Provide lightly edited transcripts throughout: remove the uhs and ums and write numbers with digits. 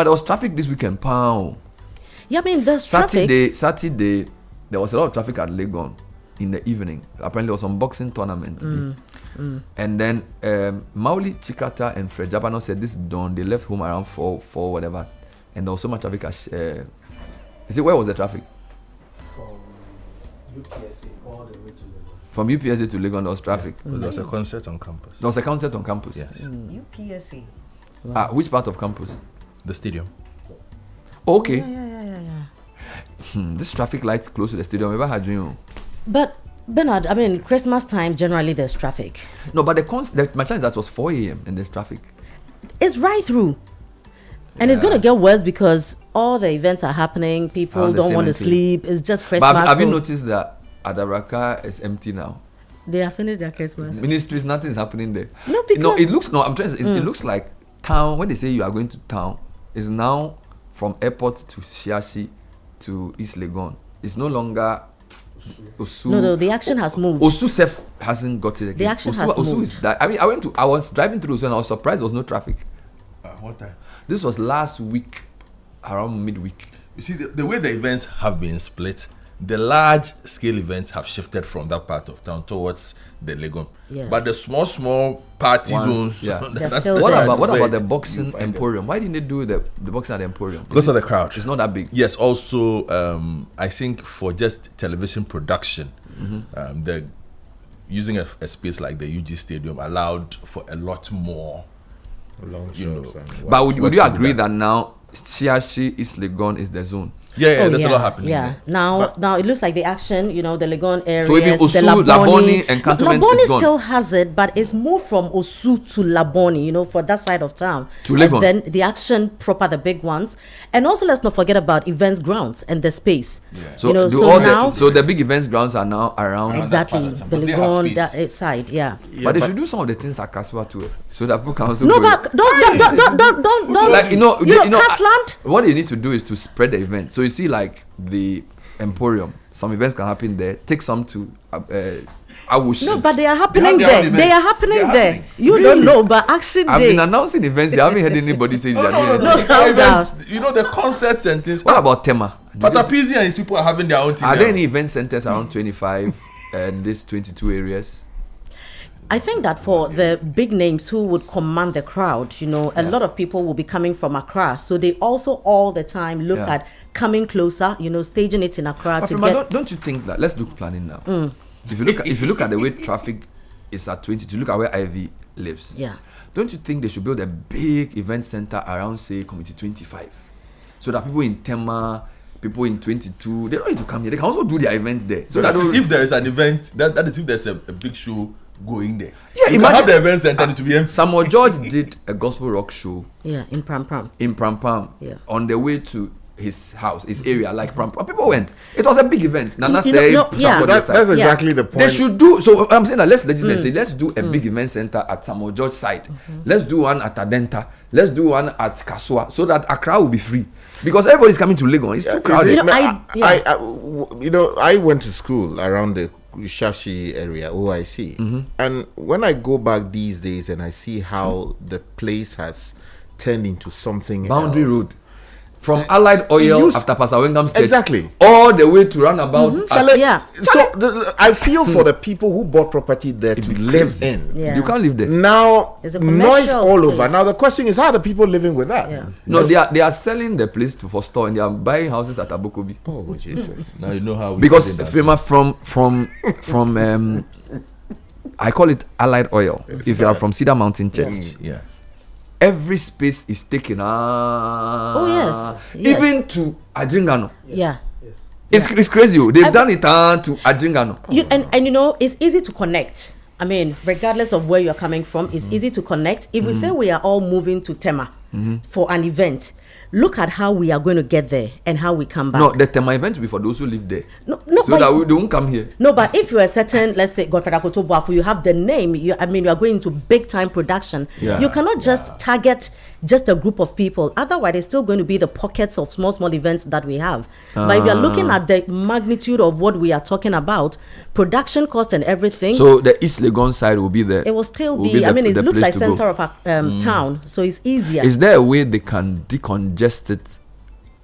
But there was traffic this weekend, pow. Yeah, I mean, there's traffic. Saturday, there was a lot of traffic at Legon in the evening. Apparently, there was some boxing tournament. And then Mauli Chikata and Fred Jabano said this dawn, they left home around 4 whatever. And there was so much traffic. Where was the traffic? From UPSA all the way to Legon. From UPSA to Legon, there was traffic. There was a concert on campus. There was a concert on campus? Yes. UPSA. Wow. Which part of campus? The stadium. Okay. Yeah. This traffic lights close to the stadium. Ever had you? But Bernard, I mean, Christmas time generally there's traffic. No, but my chance that was 4 a.m. and there's traffic. It's right through, and it's gonna get worse because all the events are happening. People don't want to sleep. It's just Christmas. But have you noticed that Adaraka is empty now? They have finished their Christmas. Ministries, nothing is happening there. No, because it looks. No, I'm trying. It looks like town. When they say you are going to town, is now from airport to Shiashi to East Legon. It's no longer Osu. No, the action has moved. Osu Sef hasn't got it again. The action has Osu moved. Is that. I mean, I was driving through Osu and I was surprised there was no traffic. What time? This was last week, around midweek. You see, the way the events have been split, the large scale events have shifted from that part of town towards the Legon. Yeah. But the small party zones. Yeah. What about the boxing emporium? Why didn't they do the boxing at the emporium? Because of the crowd. It's not that big. Yes, also, I think for just television production, they're using a space like the UG Stadium allowed for a lot more. But would you agree that now Shiashi East Legon is the zone? Yeah, there's a lot happening. Yeah, now it looks like the action, the Legon area. So even Osu, Laboni, and Cantonment Laboni is gone. still has it, but it's moved from Osu to Laboni, for that side of town. To Legon. And then the action proper, the big ones. And also let's not forget about events grounds and the space. Yeah. So the big events grounds are now around. Exactly. The Legon, that side, yeah. But they should do some of the things at Kaswa too, so that people can also No, but don't like Kasland. What you need to do is to spread the event. So you see, like the Emporium, some events can happen there. Take some to Awushi. No, but they are happening there. They are happening there. You don't know, but action I've day. been announcing events. You haven't heard anybody say No, that. events, the concerts and things. What about Tema? But Apisi and his people are having their own thing. Are there any event centers around 25 and these 22 areas? I think that for the big names who would command the crowd, a lot of people will be coming from Accra. So they also all the time look at coming closer, staging it in Accra. Don't you think that, let's do planning now. If you look at the way traffic is at 22, look at where Ivy lives. Yeah. Don't you think they should build a big event center around, say, Committee 25? So that people in Tema, people in 22, they don't need to come here. They can also do their event there. So that is if there is an event, that is if there's a big show going there. Yeah, you can have the event center to be empty. Samuel George did a gospel rock show. Yeah, in Pram Pram. Yeah. On the way to his house, his area, like Pram Pram. People went. It was a big event. Nana said, that's exactly the point. They should do. So I'm saying that let's legislate. Say let's do a big event center at Samuel George side. Let's do one at Adenta. Let's do one at Kaswa, so that Accra will be free. Because everybody's coming to Legon. It's too crowded. I went to school around the Shashi area, OIC, and when I go back these days and I see how the place has turned into something Boundary else. Road. From Allied Oil after Pastor Wengam's church. Exactly. All the way to roundabout. So I feel for the people who bought property there to live in. Yeah. You can't live there. Now, It's a noise commercial all space. over. Now, the question is, how are the people living with that? Yeah. No, they are selling the place for store and they are buying houses at Abokobi. Oh, Jesus. Now you know how we Because get in that. from I call it Allied Oil. If you are from Cedar Mountain Church. Yeah. Every space is taken. Yes. Even to Ajingano. Yeah. It's crazy. They've done it to Ajingano. And it's easy to connect. I mean, regardless of where you're coming from, it's easy to connect. If we say we are all moving to Tema for an event, look at how we are going to get there and how we come back. No, the Tema event will be for those who live there. No, so that they won't come here. No, but if you're a certain, let's say, Godfrey Akoto Boafo, you have the name, you are going into big time production. Yeah. You cannot just target just a group of people. Otherwise, it's still going to be the pockets of small events that we have. But if you're looking at the magnitude of what we are talking about, production cost and everything. So the East Legon side will be there. It will still be. It looks like center go. of a town, so it's easier. Is there a way they can decongest it,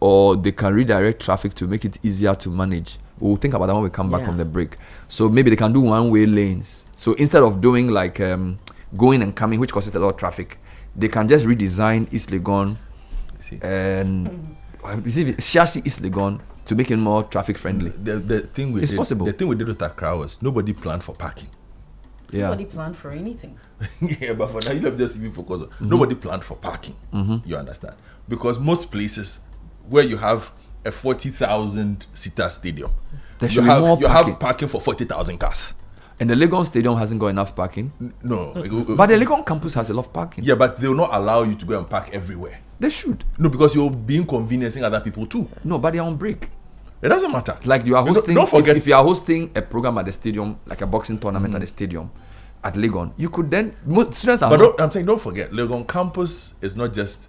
or they can redirect traffic to make it easier to manage. We'll think about that when we come back from the break. So maybe they can do one-way lanes. So instead of doing like going and coming, which causes a lot of traffic, they can just redesign East Legon and chassis East Legon to make it more traffic friendly. The thing we It's did, possible. The thing we did with Accra was nobody planned for parking. Yeah. Nobody planned for anything. Yeah, but for now you have just even focus on nobody planned for parking. You understand? Because most places where you have a 40,000 seater stadium, There you should be have more you parking. have parking for 40,000 cars. And the Legon Stadium hasn't got enough parking. No, But the Legon campus has a lot of parking. yeah, but they will not allow you to go and park everywhere. They should. No, because you'll be inconveniencing other people too. No, but they're on break. It doesn't matter. Like you are hosting, Don't forget, if you are hosting a program at the stadium, like a boxing tournament at the stadium, at Legon, you could then, students are but not, I'm saying don't forget, Legon campus is not just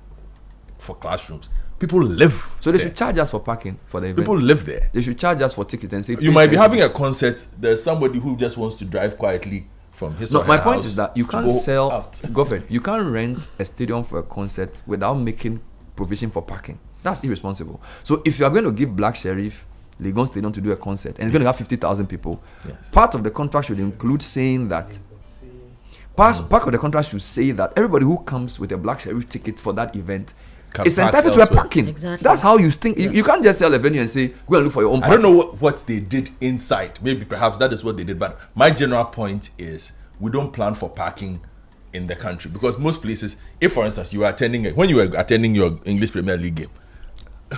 for classrooms. People live. so they there. should charge us for parking for the event. People live there. They should charge us for tickets and say, You might be having a concert. There's somebody who just wants to drive quietly from his No, or her my point house is that you to can't go sell, out. Government, you can't rent a stadium for a concert without making provision for parking. That's irresponsible. So if you are going to give Black Sheriff Legon Stadium to do a concert and it's going to have 50,000 people, Yes. part of the contract should include saying that, part of the contract should say that everybody who comes with a Black Sheriff ticket for that event Can is park entitled to a elsewhere. parking. Exactly. That's how you think. You can't just sell a venue and say, go and look for your own I parking. don't know what they did inside. Maybe perhaps that is what they did. But my general point is we don't plan for parking in the country because most places, if for instance you were when you were attending your English Premier League game,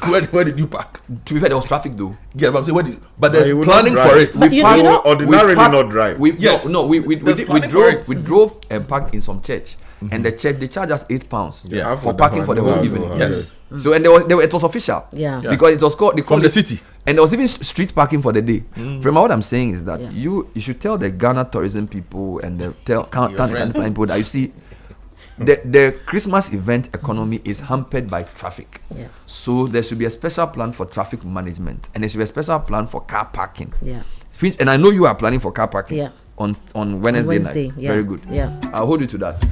where did you park? To be fair, there was traffic though. Yeah, but I'm saying but there's you would planning not for drive. it. But you Park know- will ordinarily not drive. Yes. We There's planning for it. drove and parked in some church, and the church they charge us £8 Yeah. for parking for the whole evening. Yes. So and it was official. Yeah. Yeah. Because it was called they called From the it- city. and there was even street parking for the day. From what I'm saying is that Yeah. you should tell the Ghana tourism people and the friends. people that you see. The Christmas event economy is hampered by traffic. Yeah. So there should be a special plan for traffic management, and there should be a special plan for car parking. Yeah. And I know you are planning for car parking Yeah. on Wednesday, Wednesday, night. yeah. Very good. Yeah. I'll hold you to that.